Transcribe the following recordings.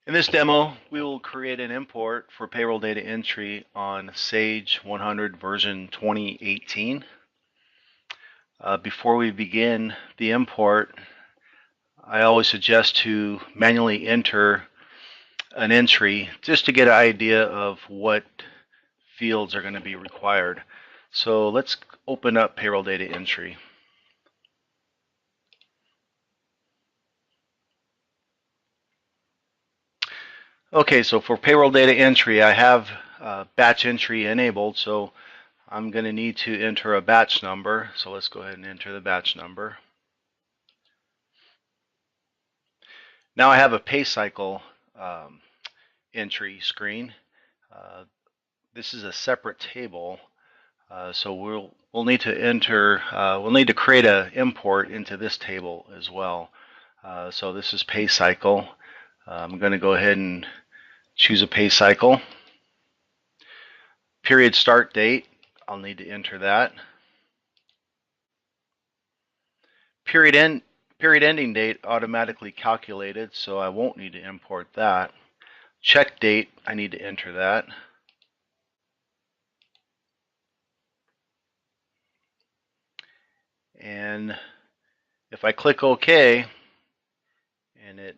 In this demo, we will create an import for payroll data entry on Sage 100 version 2018. Before we begin the import, I always suggest to manually enter an entry just to get an idea of what fields are going to be required. So let's open up payroll data entry. Okay, so for payroll data entry, I have batch entry enabled, so I'm going to need to enter a batch number. So let's go ahead and enter the batch number. Now I have a pay cycle entry screen. Uh, this is a separate table, so we'll need to we'll need to create an import into this table as well. So this is pay cycle. I'm going to go ahead and choose a pay cycle. Period start date, I'll need to enter that. Period ending date automatically calculated, so I won't need to import that. Check date, I need to enter that. And if I click OK, and it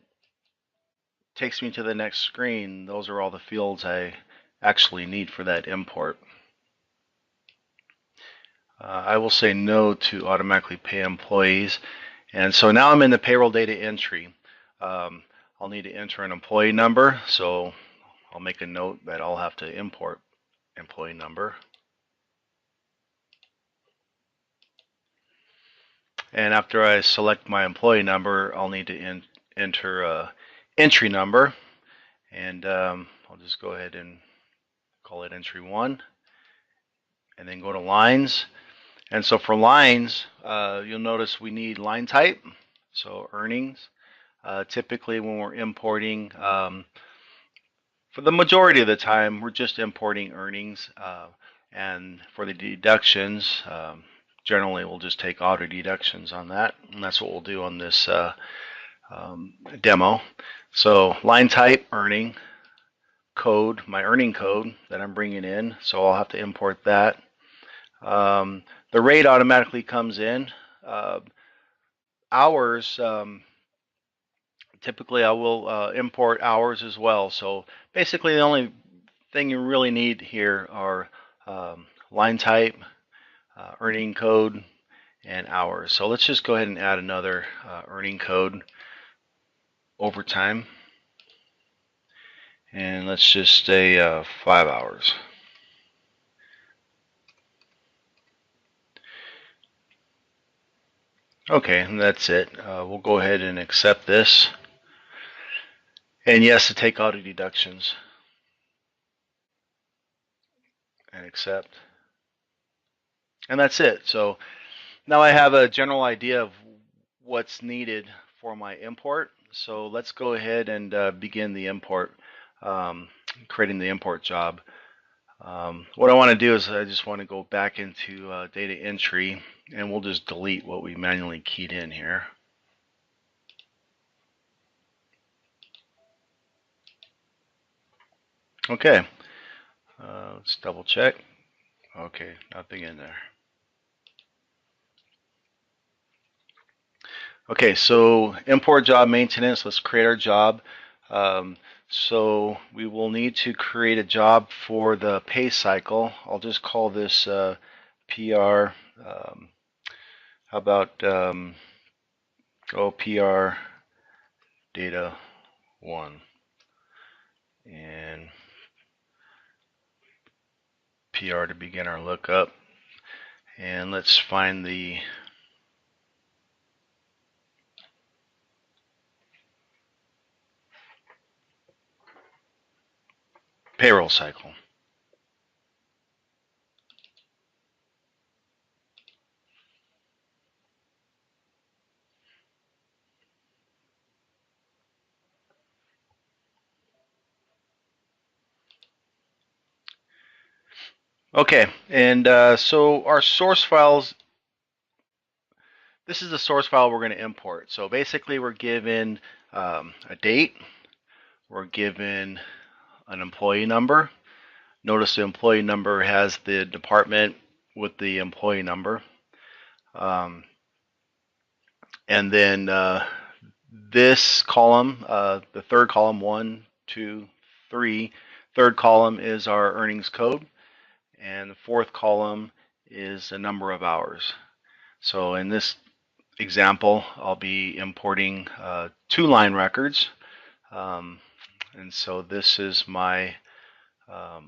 takes me to the next screen, those are all the fields I actually need for that import. I will say no to automatically pay employees. And so now I'm in the payroll data entry. I'll need to enter an employee number, so I'll make a note that I'll have to import employee number. And after I select my employee number, I'll need to enter a entry number, and I'll just go ahead and call it entry 1, and then go to lines. And so for lines, you'll notice we need line type, so earnings. Typically when we're importing, for the majority of the time, we're just importing earnings. And for the deductions, generally we'll just take auto deductions on that, and that's what we'll do on this demo. So line type, earning, code, my earning code that I'm bringing in, so I'll have to import that. The rate automatically comes in. Hours, typically I will import hours as well. So basically the only thing you really need here are line type, earning code, and hours. So let's just go ahead and add another earning code, overtime, and let's just say 5 hours. Okay, and that's it. We'll go ahead and accept this. And yes, to take auto deductions. And accept. And that's it. So now I have a general idea of what's needed for my import. So let's go ahead and begin the import, creating the import job. What I want to do is I just want to go back into data entry, and we'll just delete what we manually keyed in here. Okay, let's double check. Okay, nothing in there. Okay, so import job maintenance, let's create our job. So we will need to create a job for the pay cycle. I'll just call this PR, how about PR data 1, and PR to begin our lookup. And let's find the payroll cycle. Okay, and so our source files, this is the source file we're going to import. So basically we're given a date, we're given an employee number. Notice the employee number has the department with the employee number. And then this column, the third column, 1, 2, 3, third column is our earnings code, and the fourth column is the number of hours. So in this example, I'll be importing 2 line records, and so this is my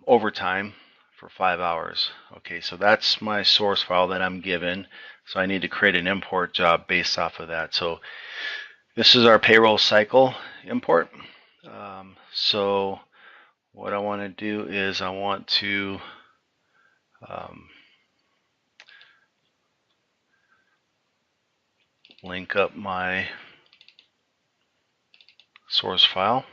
overtime for 5 hours. Okay, so that's my source file that I'm given. So I need to create an import job based off of that. So this is our payroll cycle import. So what I want to do is I want to link up my source file.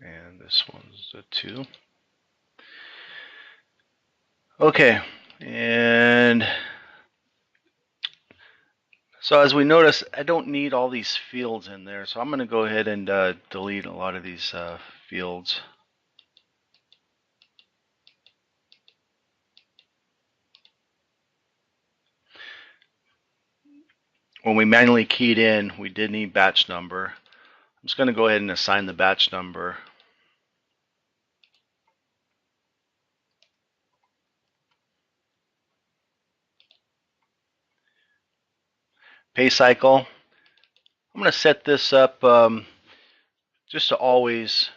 And this one's the 2. Okay, and so as we notice, I don't need all these fields in there, so I'm going to go ahead and delete a lot of these fields. When we manually keyed in, we did need batch number. I'm just going to go ahead and assign the batch number. Pay cycle, I'm going to set this up just to always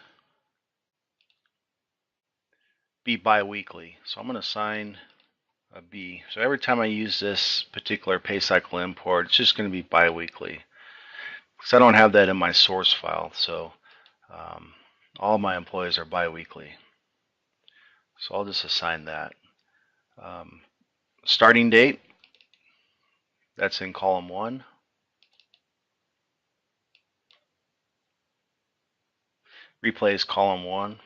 be bi-weekly. So I'm going to assign a B. So every time I use this particular pay cycle import, it's just going to be bi-weekly. Because I don't have that in my source file, so all my employees are bi-weekly. So I'll just assign that. Starting date, that's in column 1. Replace column 1.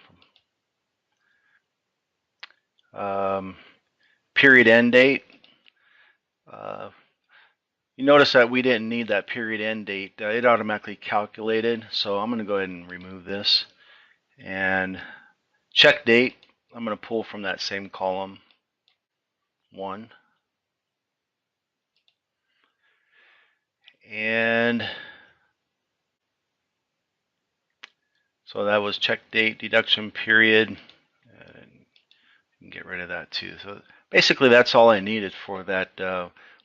Period end date. You notice that we didn't need that period end date. It automatically calculated, so I'm going to go ahead and remove this. And check date, I'm going to pull from that same column 1. And so that was check date, deduction period. And you can get rid of that too. So basically that's all I needed for that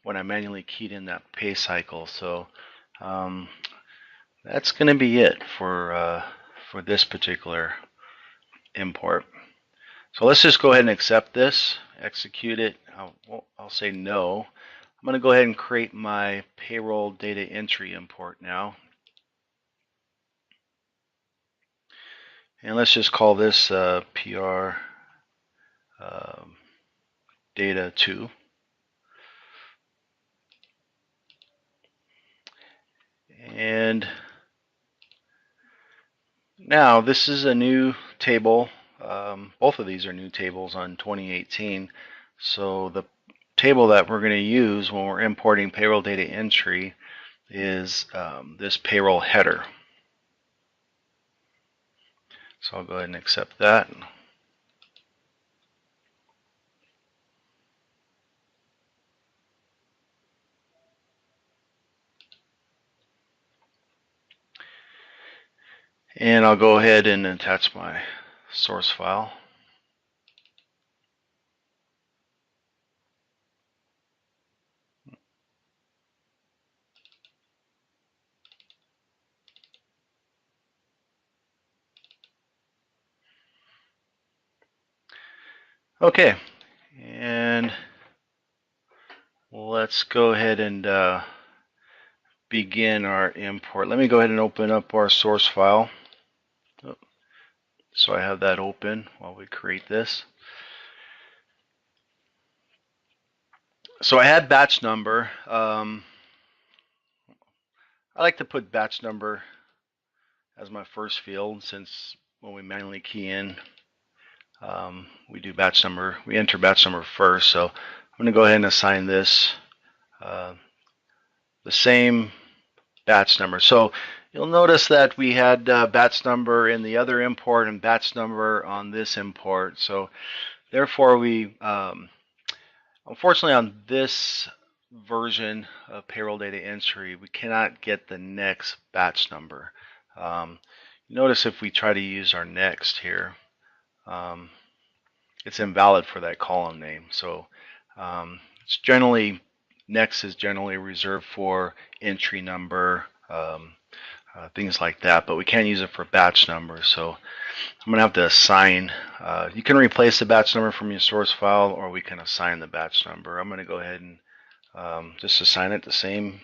when I manually keyed in that pay cycle. So that's going to be it for this particular import. So let's just go ahead and accept this, execute it. I'll say no. I'm going to go ahead and create my payroll data entry import now. And let's just call this PR data 2. And now this is a new table. Both of these are new tables on 2018. So the table that we're going to use when we're importing payroll data entry is this payroll header. So I'll go ahead and accept that. And I'll go ahead and attach my source file. Okay, and let's go ahead and begin our import. Let me go ahead and open up our source file. So I have that open while we create this. So I had batch number. I like to put batch number as my first field, since when we manually key in, we do batch number. We enter batch number first. So I'm going to go ahead and assign this the same batch number. So You'll notice that we had batch number in the other import and batch number on this import. So therefore we, unfortunately on this version of payroll data entry, we cannot get the next batch number. Notice if we try to use our next here, it's invalid for that column name. So it's generally, next is generally reserved for entry number, things like that, but we can't use it for batch numbers. So I'm going to have to assign, you can replace the batch number from your source file, or we can assign the batch number. I'm going to go ahead and just assign it the same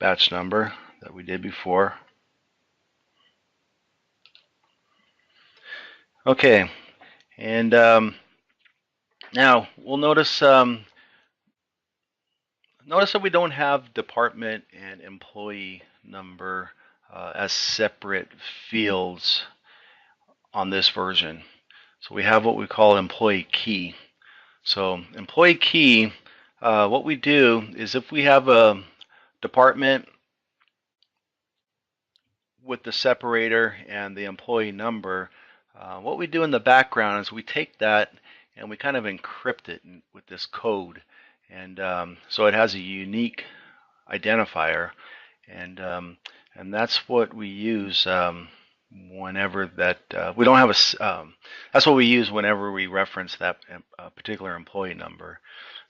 batch number that we did before. Okay, and now we'll notice notice that we don't have department and employee number as separate fields on this version. So we have what we call employee key. So employee key, what we do is if we have a department with the separator and the employee number, what we do in the background is we take that and we kind of encrypt it with this code. And so it has a unique identifier, and that's what we use whenever that we don't have a that's what we use whenever we reference that particular employee number.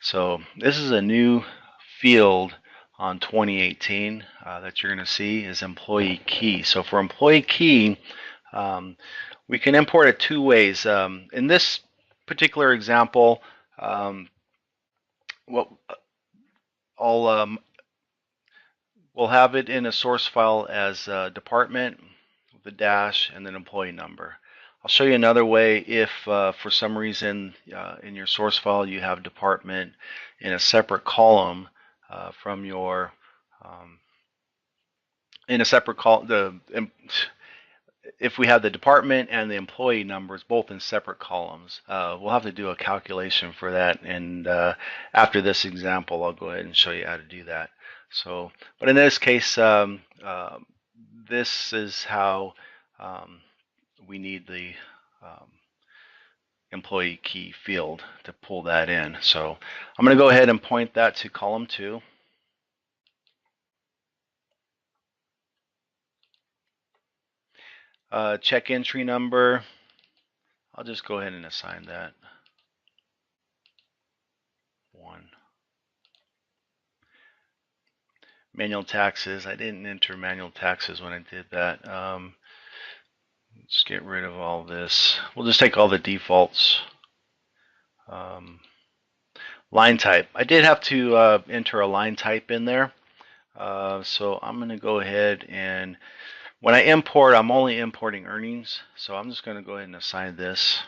So this is a new field on 2018 that you're going to see is employee key. So for employee key, we can import it two ways. In this particular example, what I'll we'll have it in a source file as department, the dash, and then employee number. I'll show you another way if for some reason in your source file you have department in a separate column from your in a separate column. If we have the department and the employee numbers both in separate columns, we'll have to do a calculation for that, and after this example I'll go ahead and show you how to do that. So, but in this case, this is how we need the employee key field to pull that in. So I'm going to go ahead and point that to column 2. Check entry number, I'll just go ahead and assign that 1. Manual taxes, I didn't enter manual taxes when I did that. Let's get rid of all this. We'll just take all the defaults. Line type, I did have to enter a line type in there. So I'm going to go ahead and when I import, I'm only importing earnings. So I'm just going to go ahead and assign this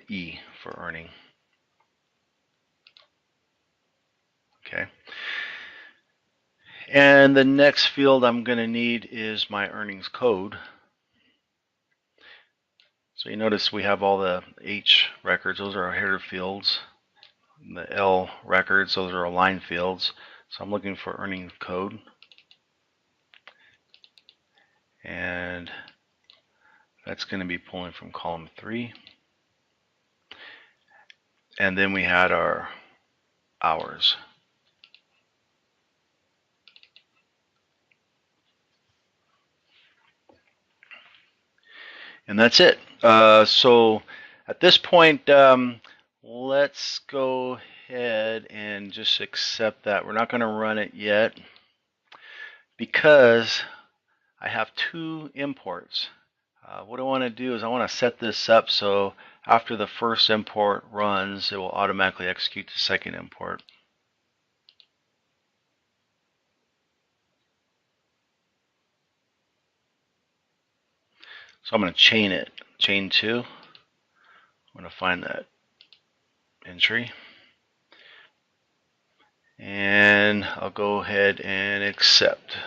E for earning. Okay. And the next field I'm going to need is my earnings code. So you notice we have all the H records, those are our header fields. The L records, those are our line fields. So I'm looking for earnings code. And that's going to be pulling from column 3. And then we had our hours. And that's it. So at this point, let's go ahead and just accept that. We're not going to run it yet because I have 2 imports. What I want to do is I want to set this up so after the first import runs, it will automatically execute the second import. So I'm going to chain it. Chain 2. I'm going to find that entry. And I'll go ahead and accept.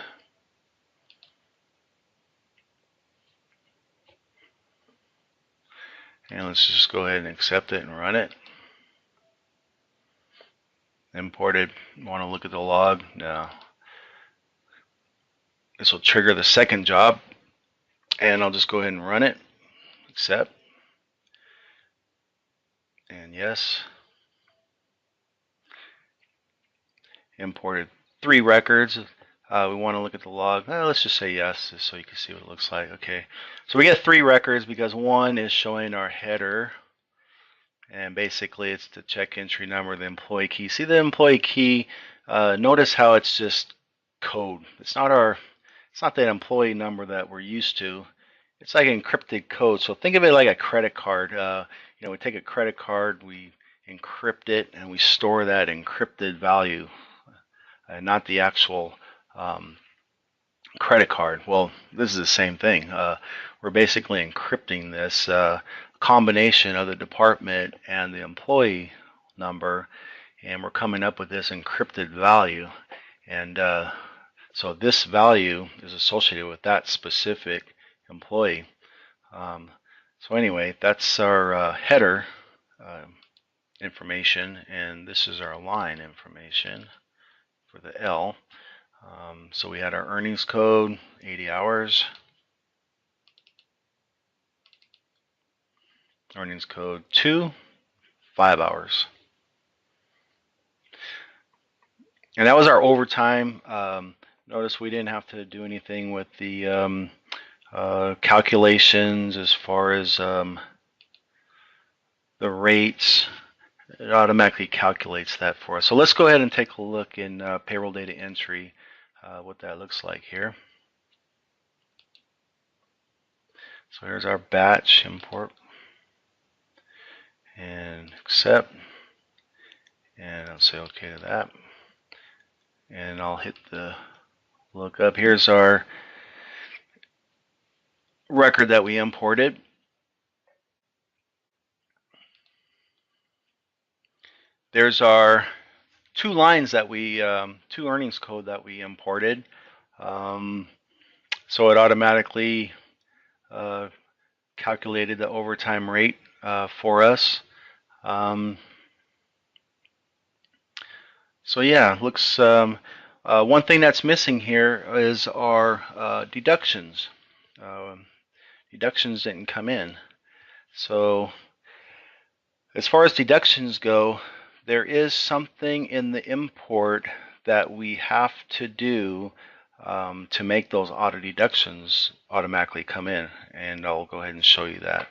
And let's just go ahead and accept it and run it. Imported. Want to look at the log? No. This will trigger the second job, and I'll just go ahead and run it. Accept, and yes. Imported 3 records. We want to look at the log. Let's just say yes, just so you can see what it looks like. Okay, so we get 3 records because one is showing our header, and basically it's the check entry number, the employee key. See the employee key? Notice how it's just code. It's not that employee number that we're used to. It's like encrypted code. So think of it like a credit card. We take a credit card, we encrypt it, and we store that encrypted value, not the actual credit card. Well, this is the same thing. We're basically encrypting this combination of the department and the employee number, and we're coming up with this encrypted value. And so this value is associated with that specific employee. So anyway, that's our header information, and this is our line information for the L. So we had our earnings code, 80 hours. Earnings code 2, 5 hours. And that was our overtime. Notice we didn't have to do anything with the calculations as far as the rates. It automatically calculates that for us. So let's go ahead and take a look in payroll data entry, what that looks like here. So here's our batch import, and accept, and I'll say okay to that, and I'll hit the look up. Here's our record that we imported. There's our 2 lines that we, 2 earnings code that we imported. So it automatically calculated the overtime rate for us. So yeah, looks. One thing that's missing here is our deductions. Deductions didn't come in. So as far as deductions go, there is something in the import that we have to do to make those auto deductions automatically come in, and I'll go ahead and show you that.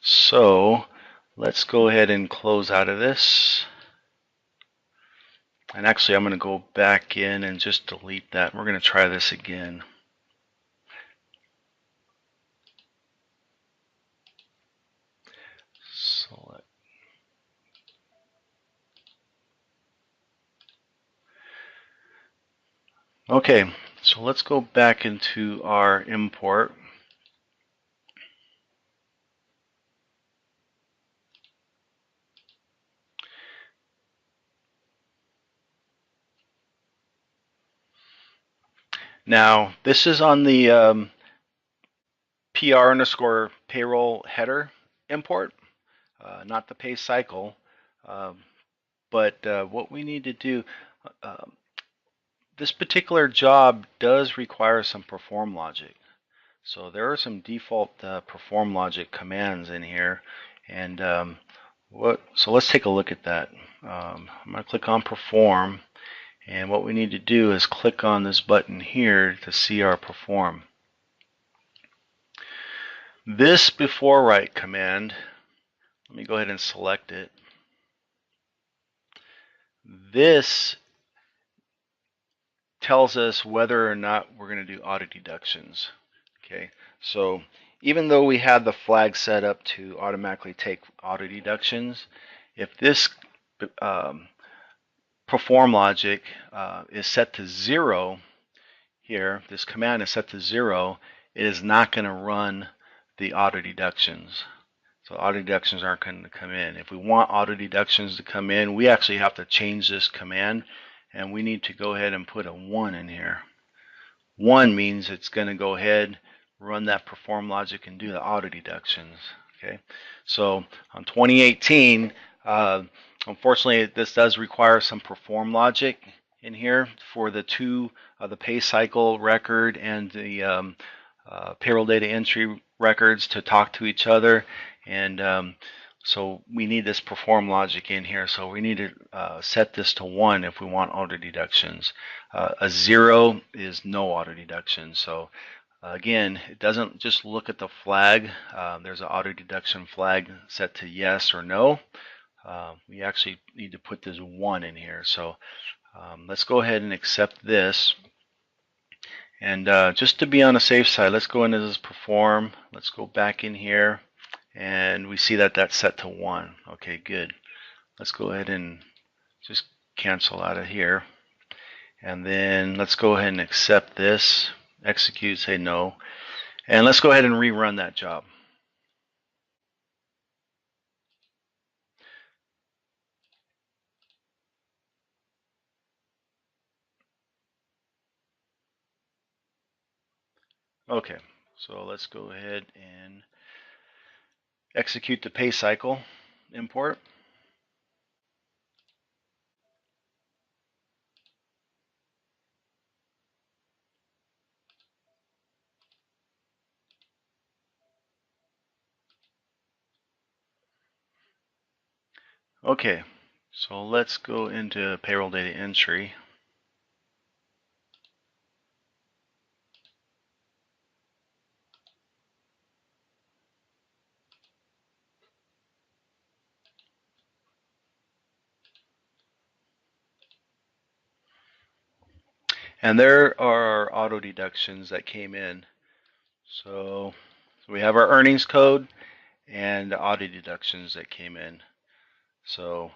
So let's go ahead and close out of this. And actually, I'm going to go back in and just delete that. We're going to try this again. Select. Okay, so let's go back into our import. Now, this is on the PR underscore payroll header import, not the pay cycle. But what we need to do, this particular job does require some perform logic. So there are some default perform logic commands in here, and so let's take a look at that. I'm going to click on perform, and what we need to do is click on this button here to see our perform. This before write command, let me go ahead and select it. This tells us whether or not we're going to do auto deductions. Okay, so even though we had the flag set up to automatically take auto deductions, if this perform logic is set to 0 here, this command is set to 0, it is not going to run the auto deductions. So auto deductions aren't going to come in. If we want auto deductions to come in, we actually have to change this command, and we need to go ahead and put a 1 in here. 1 means it's going to go ahead, run that perform logic, and do the auto deductions. Okay, so on 2018, unfortunately, this does require some perform logic in here for the two, the pay cycle record and the payroll data entry records to talk to each other. And so we need this perform logic in here. So we need to set this to 1 if we want auto deductions. A 0 is no auto deduction. So again, it doesn't just look at the flag. There's an auto deduction flag set to yes or no. We actually need to put this 1 in here. So let's go ahead and accept this. And just to be on the safe side, let's go into this perform. Let's go back in here, and we see that that's set to 1. Okay, good. Let's go ahead and just cancel out of here. And then let's go ahead and accept this. Execute, say no. And let's go ahead and rerun that job. Okay, so let's go ahead and execute the pay cycle import. Okay, so let's go into payroll data entry. And there are our auto deductions that came in. So we have our earnings code and the auto deductions that came in. So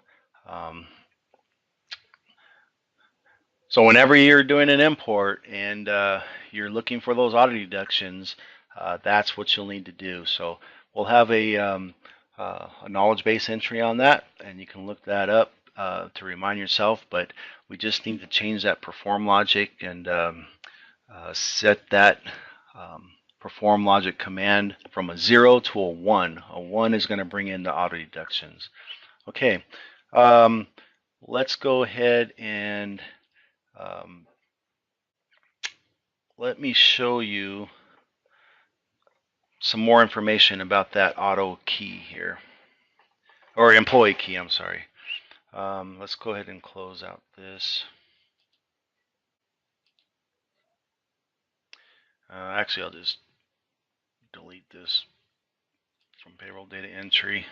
so whenever you're doing an import and you're looking for those auto deductions, that's what you'll need to do. So we'll have a knowledge base entry on that, and you can look that up to remind yourself. But we just need to change that perform logic and set that perform logic command from a 0 to a 1. A 1 is going to bring in the auto deductions. Okay, let's go ahead and let me show you some more information about that auto key here, or employee key, I'm sorry. Let's go ahead and close out this. Actually, I'll just delete this from payroll data entry.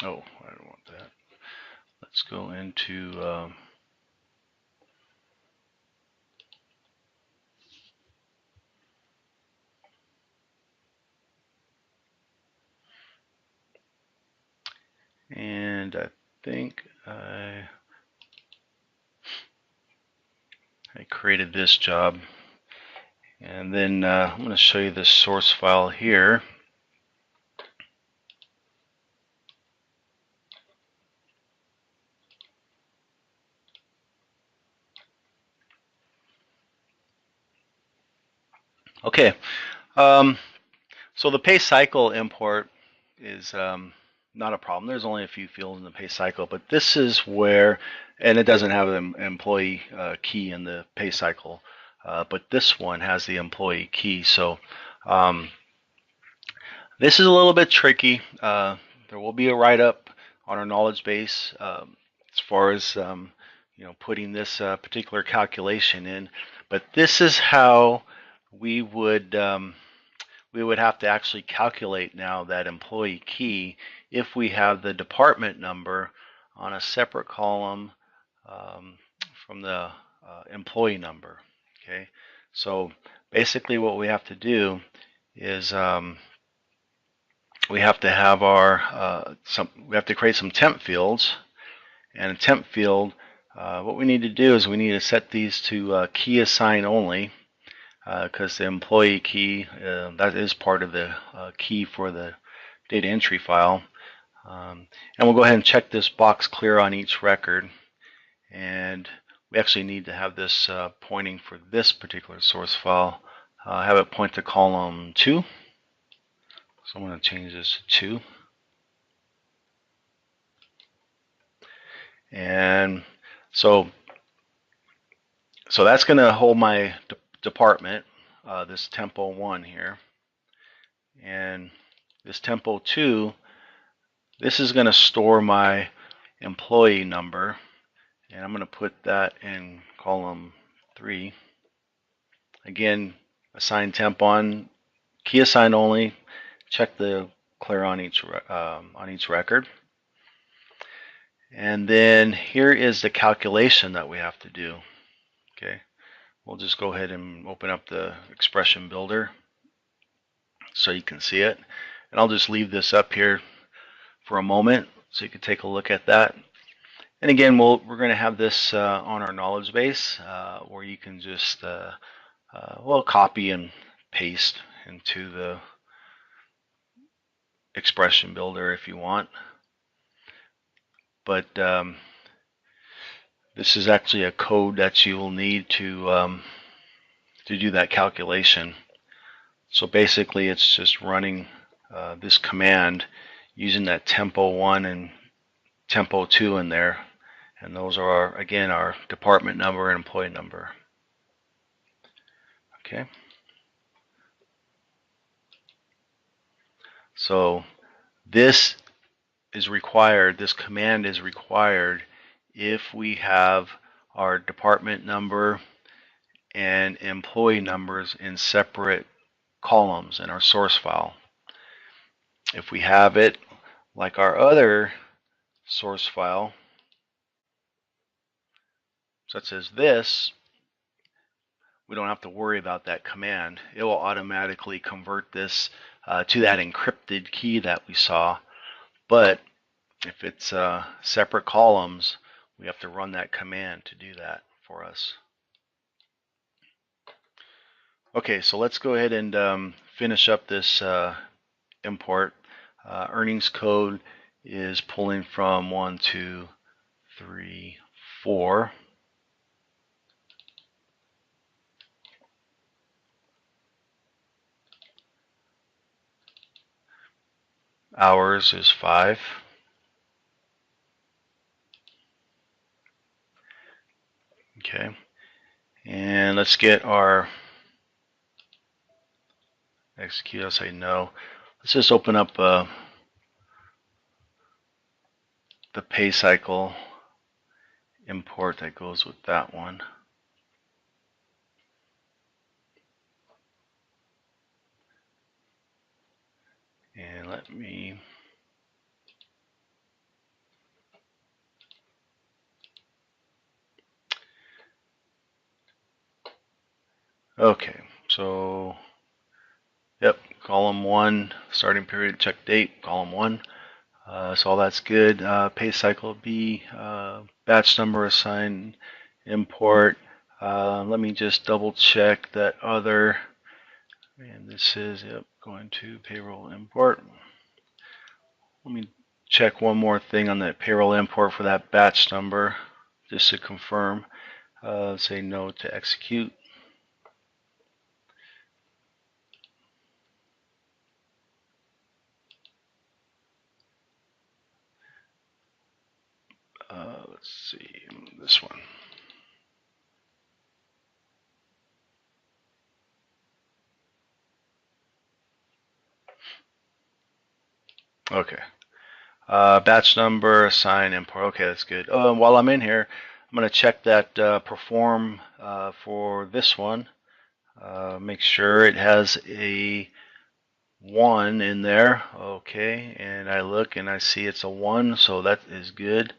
Oh, I don't want that. Let's go into and I think I created this job, and then I'm going to show you this source file here. Okay, so the pay cycle import is not a problem. There's only a few fields in the pay cycle, but this is where, and it doesn't have an employee key in the pay cycle, but this one has the employee key. So this is a little bit tricky. There will be a write-up on our knowledge base as far as putting this particular calculation in, but this is how we would have to actually calculate now that employee key if we have the department number on a separate column from the employee number. Okay, so basically what we have to do is we have to have our we have to create some temp fields, and a temp field, what we need to do is we need to set these to key assign only, because the employee key, that is part of the key for the data entry file. And we'll go ahead and check this box clear on each record, and we actually need to have this pointing for this particular source file. Have it point to column 2. So I'm going to change this to 2. And so that's going to hold my department, this tempo 1 here. And this tempo 2, this is going to store my employee number. And I'm going to put that in column 3. Again, assign temp on, key assign only. Check the clear on each record. And then here is the calculation that we have to do. Okay, we'll just go ahead and open up the expression builder so you can see it. And I'll just leave this up here for a moment so you can take a look at that. And again, we're going to have this on our knowledge base where you can just copy and paste into the expression builder if you want. But this is actually a code that you will need to do that calculation. So basically it's just running this command using that tempo 1 and tempo 2 in there. And those are, again, our department number and employee number. Okay. So this is required, this command is required if we have our department number and employee numbers in separate columns in our source file. If we have it like our other source file, such as this, we don't have to worry about that command. It will automatically convert this to that encrypted key that we saw. But if it's separate columns, we have to run that command to do that for us. Okay, so let's go ahead and finish up this import. Earnings code is pulling from 1, 2, 3, 4. Hours is 5. Okay, and let's get our execute. I'll say no. Let's just open up the pay cycle import that goes with that one. And let me okay, so yep, column 1, starting period, check date, column 1. So all that's good. Pay cycle B, batch number assign, import. Let me just double check that other, and this is, yep, going to payroll import. Let me check one more thing on that payroll import for that batch number, just to confirm. Say no to execute. Let's see, this one. Okay. Batch number, assign, import. Okay, that's good. While I'm in here, I'm going to check that perform for this one. Make sure it has a 1 in there. Okay, and I look and I see it's a 1, so that is good.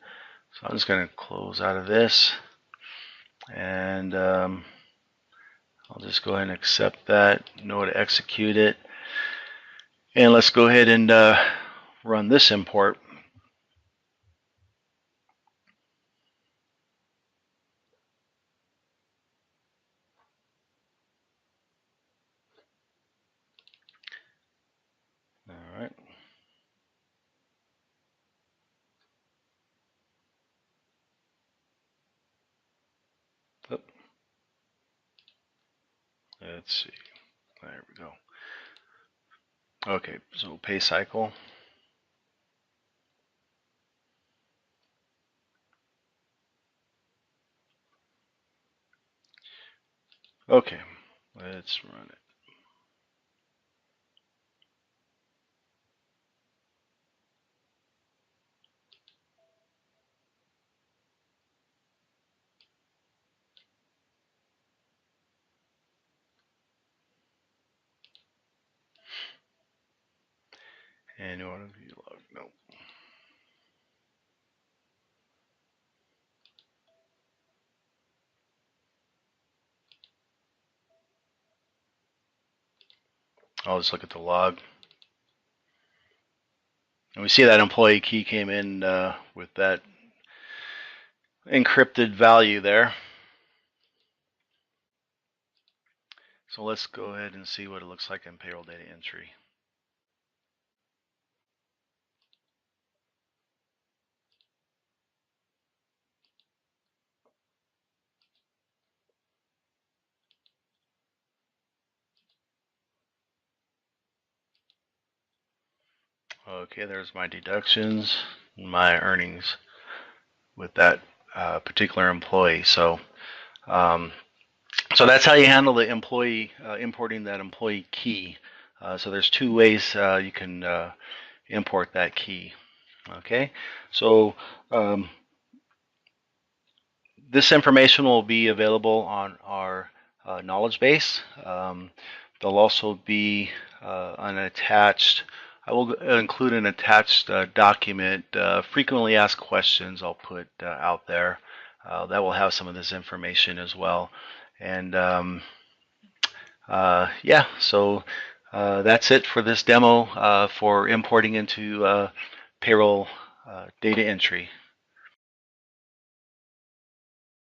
So I'm just going to close out of this, and I'll just go ahead and accept that. No to execute it. And let's go ahead and run this import. All right. Let's see. There we go. Okay, so pay cycle. Okay, let's run it. Annual view log. Nope. I'll just look at the log. And we see that employee key came in with that encrypted value there. So let's go ahead and see what it looks like in payroll data entry. Okay, there's my deductions, my earnings with that particular employee. So that's how you handle the employee importing that employee key. So there's two ways you can import that key. Okay, so this information will be available on our knowledge base. There'll also be an attached, I will include an attached document, frequently asked questions I'll put out there. That will have some of this information as well. And yeah, so that's it for this demo for importing into payroll data entry.